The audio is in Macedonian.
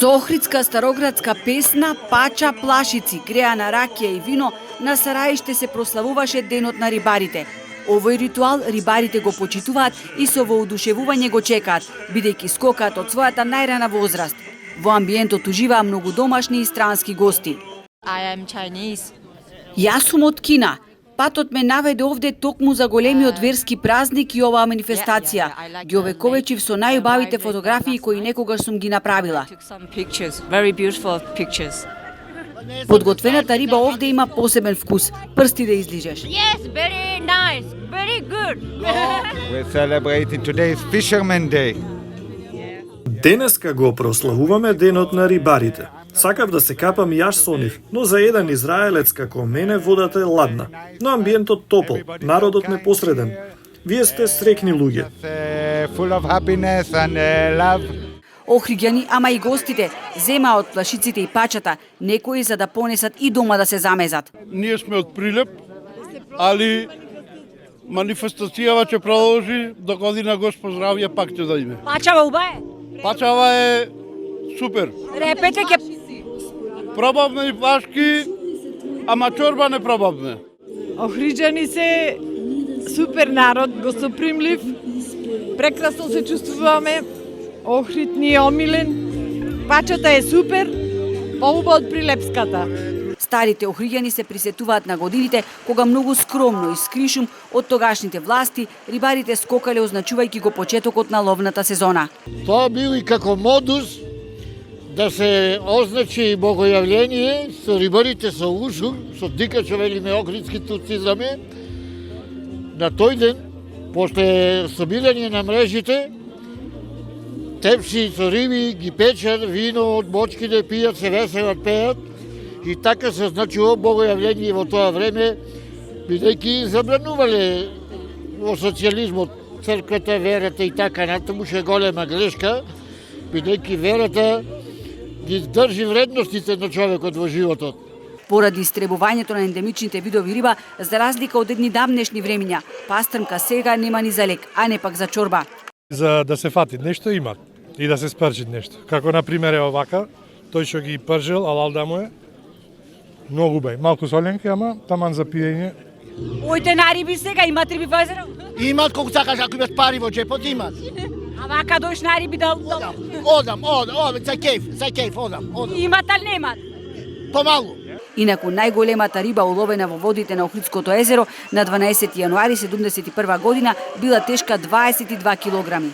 Со охридска староградска песна Пача плашици, греана ракија и вино, на Сараиште се прославуваше Денот на рибарите. Овој ритуал рибарите го почитуваат и со воодушевување го чекаат, бидејќи скокаат од својата најрана возраст. Во амбиентот уживаа многу домашни и странски гости. I am Chinese. Јас сум од Кина. Патот ме наведе овде токму за големиот верски празник и оваа манифестација. Ги овековечив со најубавите фотографии кои некогаш сум ги направила. Подготвената риба овде има посебен вкус. Прсти да излижеш. Yes, very nice, very good. We're celebrating today's Fisherman Day. Денеска го прославуваме Денот на рибарите. Сакав да се капам и јаш со нив, но за еден израелец како мене водата е ладна, но амбиентот топол, народот непосреден. Вие сте срекни луѓе. Full of happiness and love. Охриѓани, ама и гостите, земаа од плашиците и пачата, некои за да понесат и дома да се замезат. Ние сме од Прилеп, али манифестацијава ќе продолжи до година Господ здравје пак ќе да име. Пачава уба е? Пачава е супер. Репете ќе... Пробавме и пашки, ама чорба не пробавме. Охриѓани се супер народ, гостопримлив, прекрасно се чувствуваме, Охрид ни е омилен, пачата е супер, поуба од Прилепската. Старите охриѓани се присетуваат на годините кога многу скромно и скришум од тогашните власти рибарите скокале означувајќи го почетокот на ловната сезона. Тоа бил и како модус да се означи богојавление со рибарите со ушур, со дикачо велиме охридски турцизаме. На тој ден, после собирање на мрежите, тепси со риби ги печат, вино од бочките пијат, се веселат, пеат. И така се означува богојавление во тоа време, бидејќи забранувале во социјализмот црквата, верата и така натаму, ше голема грешка, бидејќи верата ги држи вредностите на човекот во животот. Поради истребувањето на ендемичните видови риба, за разлика од едни давнешни времиња, пастрмка сега нема ни за лек, а не пак за чорба. За да се фати нешто има и да се спрчи нешто. Како на пример е овака, тој што ги пржел, алалда му е, многу бај, малку соленка, ама таман за пиење. Ојте на риби сега, имат риби во езеро? Имат колку сакаш, ако имат пари во джепот, имат. А вака дош на риби да... Одам, за кеф, одам. Имат, али немат? Помалу. Инаку најголемата риба уловена во водите на Охридското езеро на 12 јануари 1971 година била тешка 22 килограми.